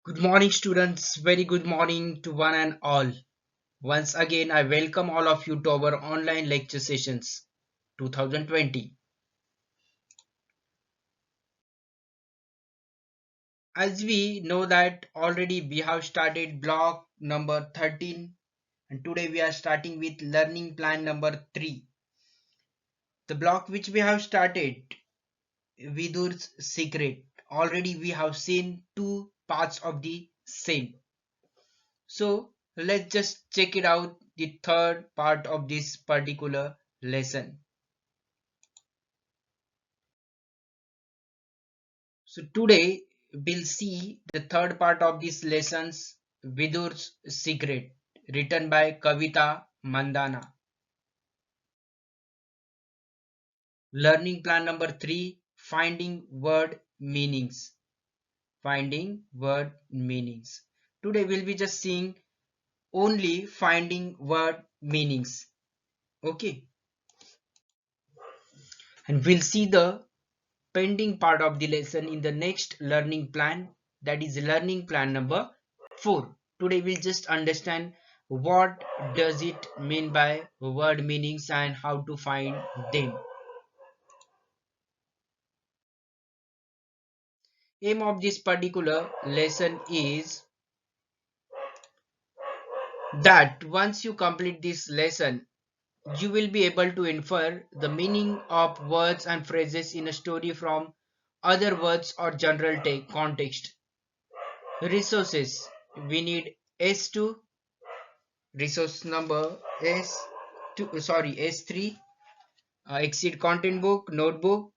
Good morning, students. Very good morning to one and all. Once again, I welcome all of you to our online lecture sessions 2020. As we know that already we have started block number 13 and today we are starting with learning plan number 3. The block which we have started, Vidhur's secret. Already we have seen two parts of the same. So let's just check it out, the third part of this particular lesson. So today we'll see the third part of this lessons, Vidur's secret, written by Kavita Mandana. Learning plan number 3, finding word meanings. Finding word meanings. Today we'll be just seeing only finding word meanings. Okay, and we'll see the pending part of the lesson in the next learning plan, that is learning plan number 4. Today we'll just understand what does it mean by word meanings and how to find them. Aim of this particular lesson is that once you complete this lesson you will be able to infer the meaning of words and phrases in a story from other words or general context. Resources, we need S2, resource number S2, sorry, S3, exceed content book, notebook,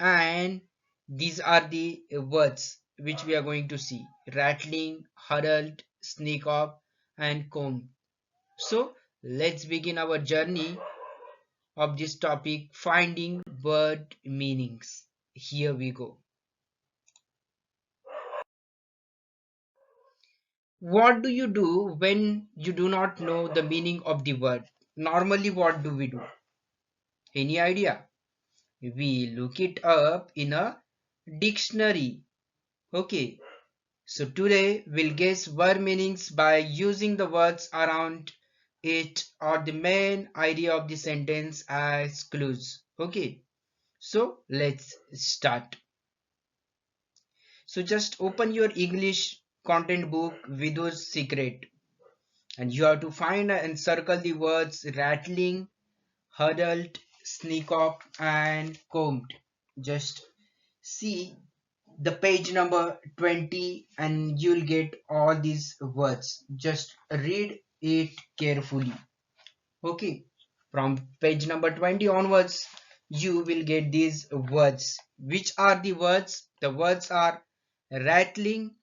and these are the words which we are going to see: rattling, huddled, sneak up, and comb. So let's begin our journey of this topic, finding word meanings. Here we go. What do you do when you do not know the meaning of the word? Normally, what do we do? Any idea? We look it up in a dictionary. Okay, so today we'll guess word meanings by using the words around it or the main idea of the sentence as clues. Okay, so let's start. So just open your English content book, Vidhur's Secret, and you have to find and circle the words rattling, huddled, sneak up, and combed. Just see the page number 20 and you'll get all these words. Just read it carefully. Okay, from page number 20 onwards you will get these words. Which are the words? The words are rattling,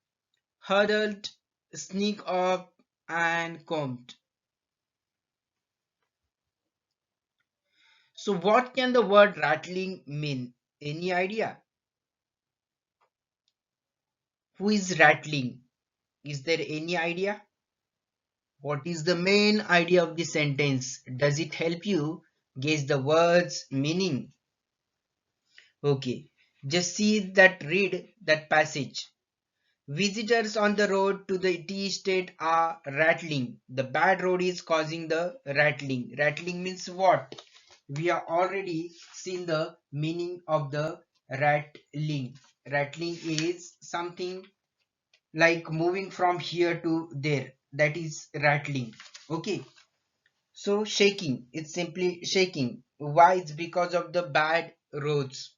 huddled, sneak up, and combed. So what can the word rattling mean? Any idea? Who is rattling? Is there any idea? What is the main idea of the sentence? Does it help you guess the word's meaning? Okay, just see that, read that passage. Visitors on the road to the tea estate are rattling. The bad road is causing the rattling. Rattling means what? We have already seen the meaning of the rattling. Rattling is something like moving from here to there. That is rattling. Okay. So shaking, it's simply shaking. Why? It's because of the bad roads.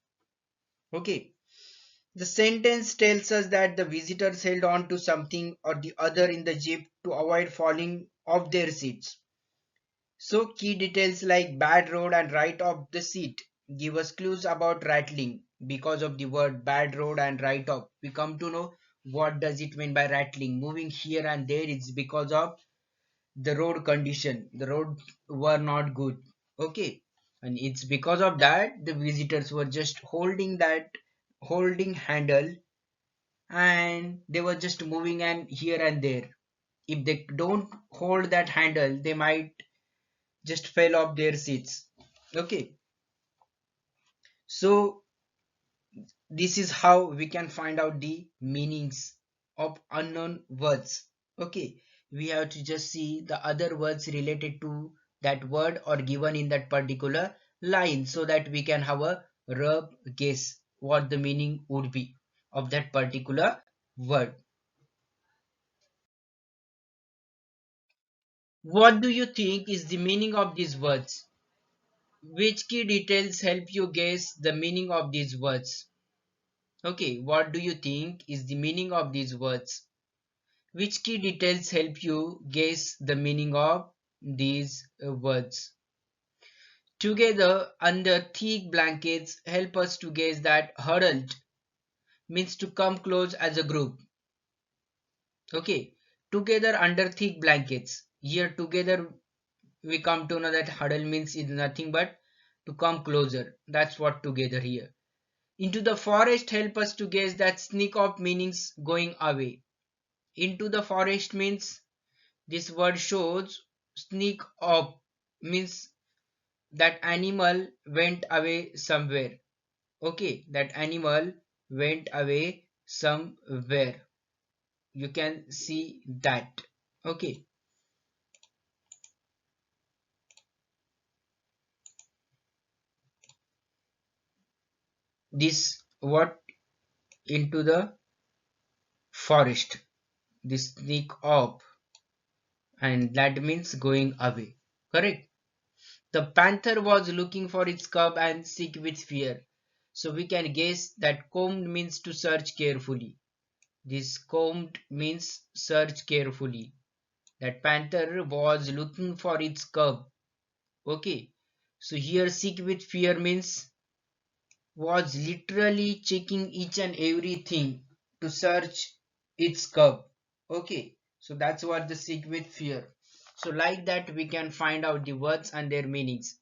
Okay. The sentence tells us that the visitors held on to something or the other in the jeep to avoid falling off their seats. So key details like bad road and right off the seat give us clues about rattling. Because of the word bad road and right off, we come to know what does it mean by rattling. Moving here and there is because of the road condition. The roads were not good. Okay, and it's because of that the visitors were just holding handle, and they were just moving and here and there. If they don't hold that handle they might just fell off their seats. Okay, so this is how we can find out the meanings. of unknown words. Okay, we have to just see the other words related to that word or given in that particular line so that we can have a rough guess what the meaning would be of that particular word. What do you think is the meaning of these words? Which key details help you guess the meaning of these words? Okay, what do you think is the meaning of these words? Which key details help you guess the meaning of these words? Together under thick blankets help us to guess that huddled means to come close as a group. Okay, together under thick blankets. Here together we come to know that huddle means is nothing but to come closer. That's what together here. Into the forest help us to guess that sneak of meanings going away. Into the forest means this word shows sneak up means that animal went away somewhere. Okay, that animal went away somewhere. You can see that. Okay, this what into the forest. This sneak up and that means going away. Correct. The panther was looking for its cub and sick with fear. So we can guess that combed means to search carefully. This combed means search carefully. That panther was looking for its cub. Okay. So here sick with fear means was literally checking each and everything to search its cub. Okay. So that's what the sick with fear. So like that we can find out the words and their meanings.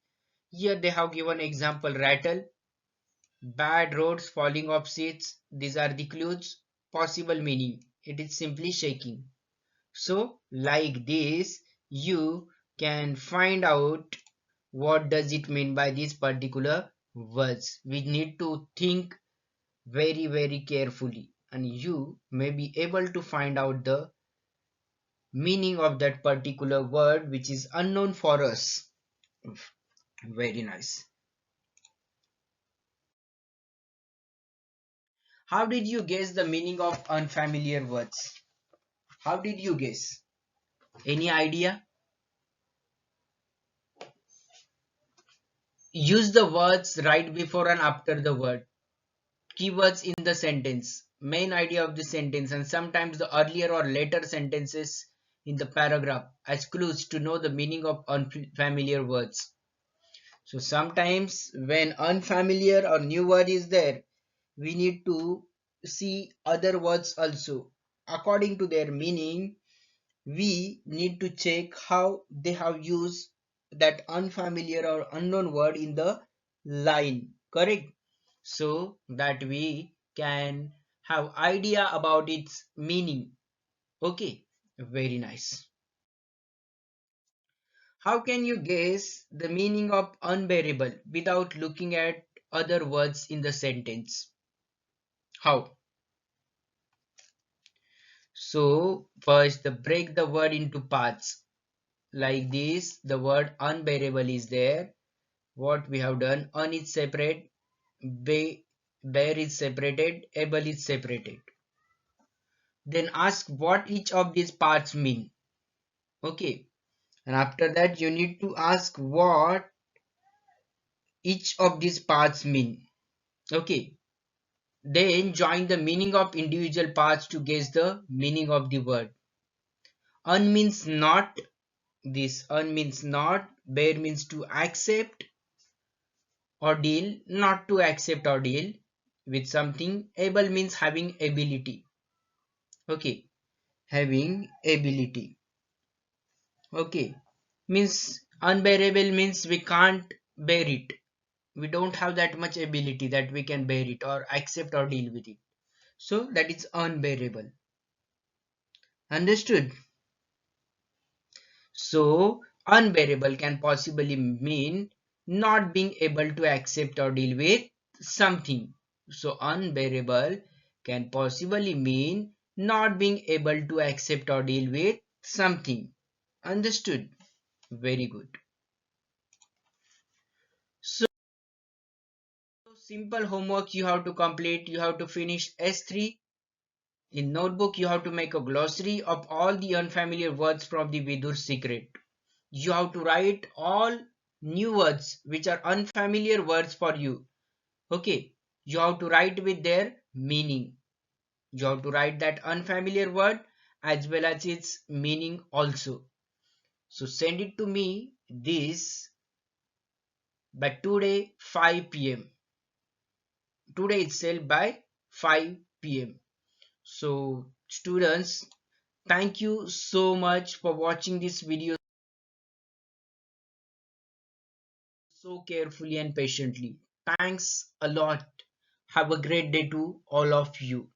Here they have given example rattle, bad roads, falling off seats. These are the clues. Possible meaning. It is simply shaking. So like this you can find out what does it mean by these particular words. We need to think very carefully and you may be able to find out the meaning of that particular word which is unknown for us. Very nice. How did you guess the meaning of unfamiliar words? How did you guess? Any idea? Use the words right before and after the word. Keywords in the sentence. Main idea of the sentence and sometimes the earlier or later sentences in the paragraph as clues to know the meaning of unfamiliar words. So sometimes when unfamiliar or new word is there, we need to see other words also. According to their meaning, we need to check how they have used that unfamiliar or unknown word in the line, correct? So that we can have idea about its meaning. Okay, very nice. How can you guess the meaning of unbearable without looking at other words in the sentence? How? So first break the word into parts. Like this, the word unbearable is there. What we have done, un is separate, bear is separated, able is separated. Then ask what each of these parts mean. Okay. And after that you need to ask what each of these parts mean. Okay. Then join the meaning of individual parts to guess the meaning of the word. Un means not. This un means not. Bear means to accept or deal, not to accept or deal with something. Able means having ability. Okay, having ability. Okay, means unbearable means we can't bear it. We don't have that much ability that we can bear it or accept or deal with it. So that is unbearable. Understood? So unbearable can possibly mean not being able to accept or deal with something. So unbearable can possibly mean not being able to accept or deal with something. Understood? Very good. So, simple homework you have to complete. You have to finish S3. In notebook, you have to make a glossary of all the unfamiliar words from the Vidhur secret. You have to write all new words which are unfamiliar words for you. Okay, you have to write with their meaning. You have to write that unfamiliar word as well as its meaning also. So send it to me this by today 5 p.m. Today itself by 5 p.m. So students, thank you so much for watching this video so carefully and patiently. Thanks a lot. Have a great day to all of you.